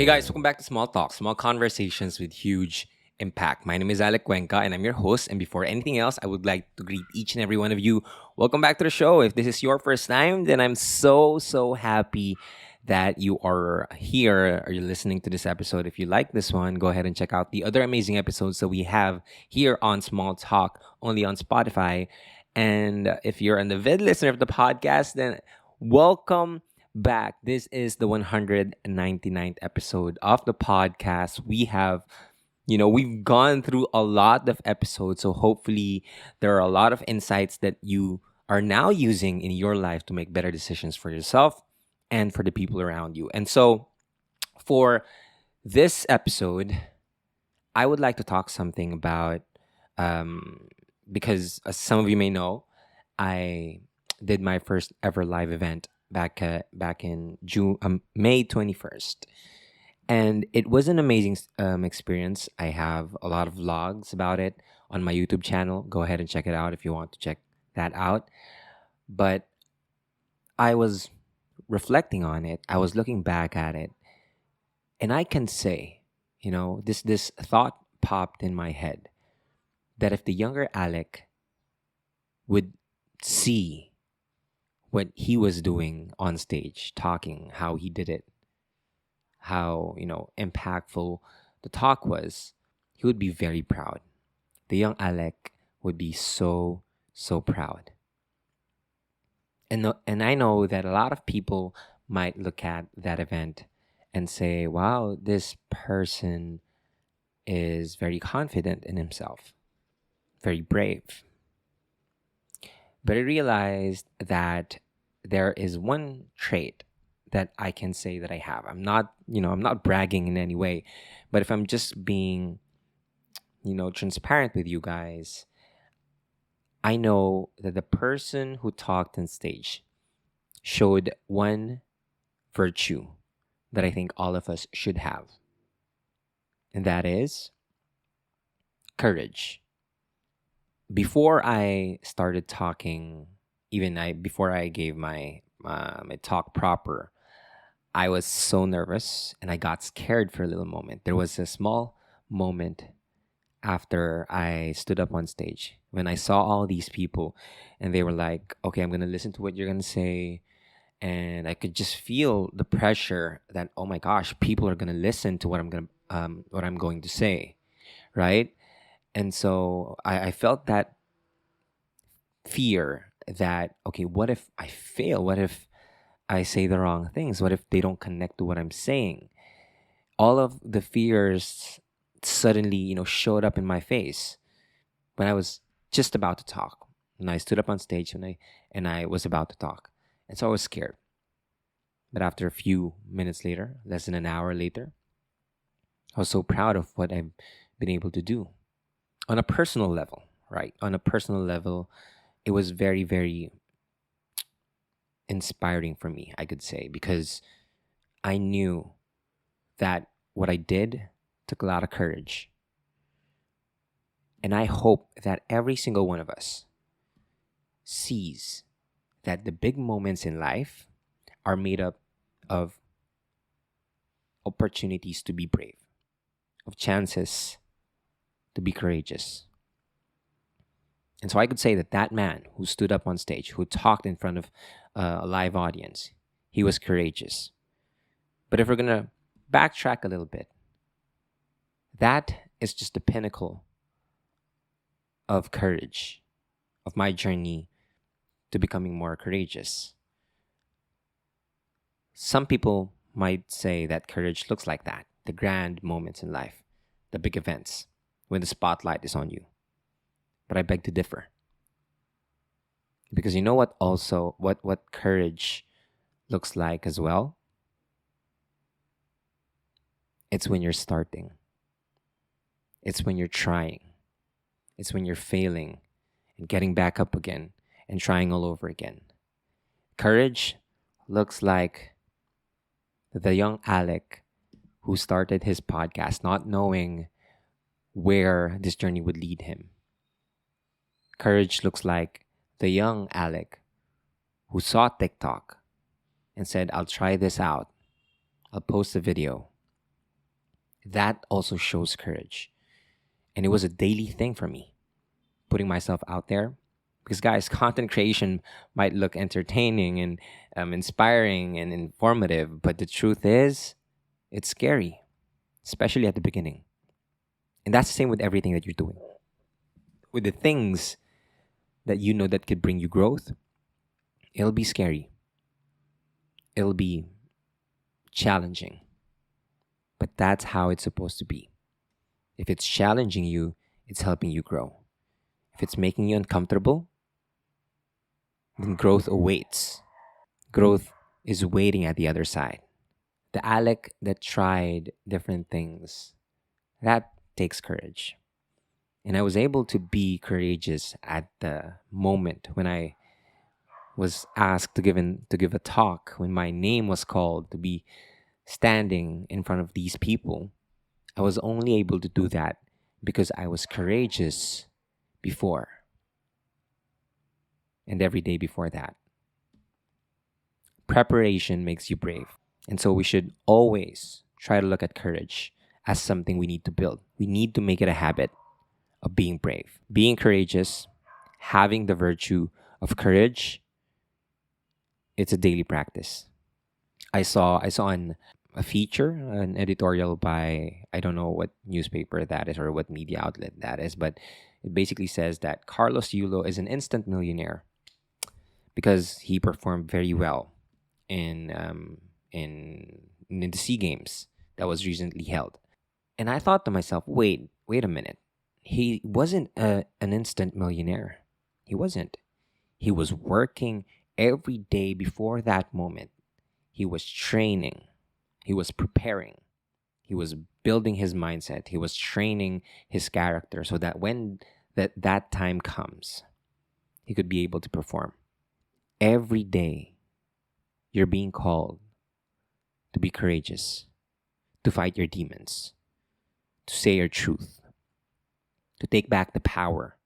Hey guys, welcome back to Small Talk, small conversations with huge impact. My name is Alec and I'm your host. And before anything else, I would like to greet each and every one of you. Welcome back to the show. If this is your first time, then I'm so happy that you are here or you're listening to this episode. If you like this one, go ahead and check out the other amazing episodes that we have here on Small Talk, only on Spotify. And if you're an avid listener of the podcast, then welcome back. This is the 199th episode of the podcast. We've gone through a lot of episodes, so hopefully there are a lot of insights that you are now using in your life to make better decisions for yourself and for the people around you. And so for this episode, I would like to talk something about because as some of you may know, I did my first ever live event back in May 21st, and it was an amazing experience. I have a lot of vlogs about it on my YouTube channel. Go ahead and check it out if you want to check that out. But I was reflecting on it. I was looking back at it, and I can say, this thought popped in my head that if the younger Alec would see what he was doing on stage, talking, how he did it, how, impactful the talk was, he would be very proud. The young Alec would be so proud. And I know that a lot of people might look at that event and say, wow, this person is very confident in himself, very brave. But I realized that there is one trait that I can say that I have. I'm not bragging in any way, but if I'm just being, transparent with you guys, I know that the person who talked on stage showed one virtue that I think all of us should have. And that is courage. Before I started talking, before I gave my talk proper, I was so nervous and I got scared for a little moment. There was a small moment after I stood up on stage when I saw all these people and they were like, okay, I'm going to listen to what you're going to say. And I could just feel the pressure that, oh my gosh, people are going to listen to what I'm going to say. Right. And so I felt that fear that, okay, what if I fail? What if I say the wrong things? What if they don't connect to what I'm saying? All of the fears suddenly, showed up in my face when I was just about to talk. And I stood up on stage and I was about to talk. And so I was scared. But after a few minutes later, less than an hour later, I was so proud of what I've been able to do on a personal level, right? On a personal level, it was very, very inspiring for me, I could say, because I knew that what I did took a lot of courage. And I hope that every single one of us sees that the big moments in life are made up of opportunities to be brave, of chances to be courageous. And so I could say that man who stood up on stage, who talked in front of a live audience, he was courageous. But if we're going to backtrack a little bit, that is just the pinnacle of courage, of my journey to becoming more courageous. Some people might say that courage looks like that, the grand moments in life, the big events, when the spotlight is on you. But I beg to differ. Because you know what also, what courage looks like as well? It's when you're starting. It's when you're trying. It's when you're failing and getting back up again and trying all over again. Courage looks like the young Alec who started his podcast not knowing where this journey would lead him. Courage looks like the young Alec who saw TikTok and said, I'll try this out. I'll post a video. That also shows courage. And it was a daily thing for me, putting myself out there. Because, guys, content creation might look entertaining and inspiring and informative, but the truth is, it's scary, especially at the beginning. And that's the same with everything that you're doing. With the things that you know that could bring you growth, it'll be scary, it'll be challenging, but that's how it's supposed to be. If it's challenging you, it's helping you grow. If it's making you uncomfortable, then growth awaits. Growth is waiting at the other side. The Alec that tried different things, that takes courage. And I was able to be courageous at the moment when I was asked to give a talk, when my name was called to be standing in front of these people. I was only able to do that because I was courageous before and every day before that. Preparation makes you brave. And so we should always try to look at courage as something we need to build. We need to make it a habit of being brave, being courageous, having the virtue of courage. It's a daily practice. I saw a feature, an editorial by, I don't know what newspaper that is or what media outlet that is, but it basically says that Carlos Yulo is an instant millionaire because he performed very well in the Sea Games that was recently held. And I thought to myself, wait a minute. He wasn't an instant millionaire. He wasn't. He was working every day before that moment. He was training. He was preparing. He was building his mindset. He was training his character so that when that time comes, he could be able to perform. Every day, you're being called to be courageous, to fight your demons, to say your truth, to take back the power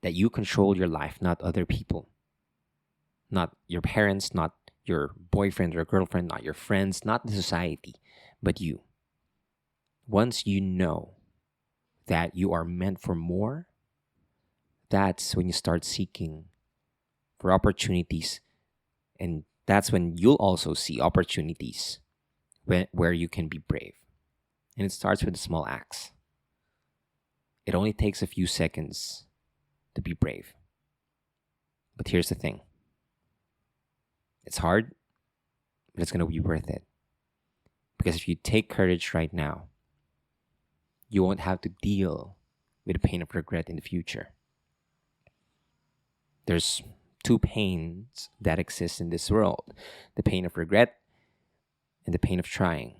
that you control your life, not other people, not your parents, not your boyfriend or girlfriend, not your friends, not the society, but you. Once you know that you are meant for more, that's when you start seeking for opportunities. And that's when you'll also see opportunities where you can be brave. And it starts with the small acts. It only takes a few seconds to be brave. But here's the thing. It's hard, but it's going to be worth it. Because if you take courage right now, you won't have to deal with the pain of regret in the future. There's two pains that exist in this world: the pain of regret and the pain of trying.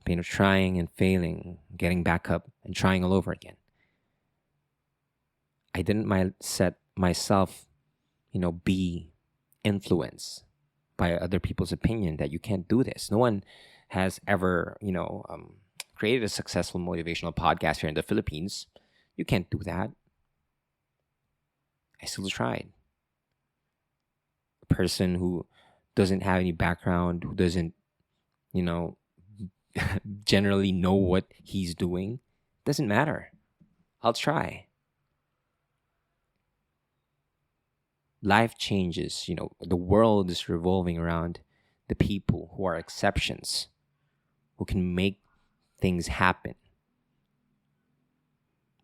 Pain of trying and failing, getting back up and trying all over again. I didn't set myself, be influenced by other people's opinion that you can't do this. No one has ever, created a successful motivational podcast here in the Philippines. You can't do that. I still tried. A person who doesn't have any background, who doesn't, generally know what he's doing, doesn't matter. I'll try. Life changes. The world is revolving around the people who are exceptions, who can make things happen.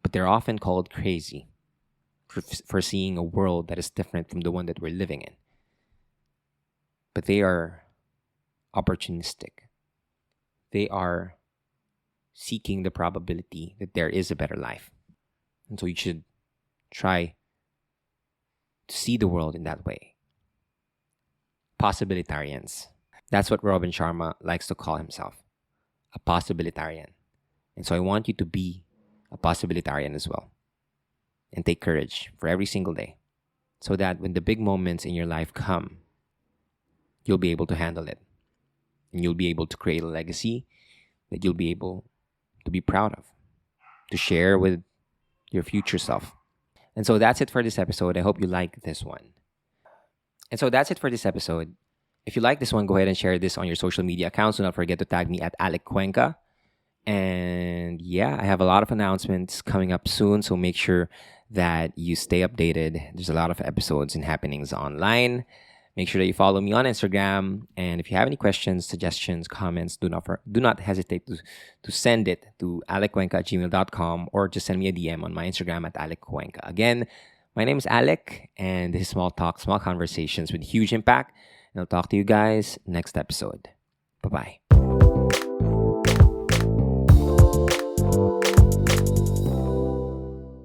But they're often called crazy for seeing a world that is different from the one that we're living in. But they are opportunistic. They are seeking the probability that there is a better life. And so you should try to see the world in that way. Possibilitarians. That's what Robin Sharma likes to call himself, a possibilitarian. And so I want you to be a possibilitarian as well. And take courage for every single day, so that when the big moments in your life come, you'll be able to handle it. And you'll be able to create a legacy that you'll be able to be proud of, to share with your future self. And so that's it for this episode. I hope you like this one. And so that's it for this episode. If you like this one, go ahead and share this on your social media accounts. Do not forget to tag me at Alec Cuenca. And yeah, I have a lot of announcements coming up soon. So make sure that you stay updated. There's a lot of episodes and happenings online. Make sure that you follow me on Instagram. And if you have any questions, suggestions, comments, do not hesitate to send it to aleccuenca@gmail.com or just send me a DM on my Instagram at aleccuenca. Again, my name is Alec, and this is Small Talk, Small Conversations with Huge Impact. And I'll talk to you guys next episode. Bye bye.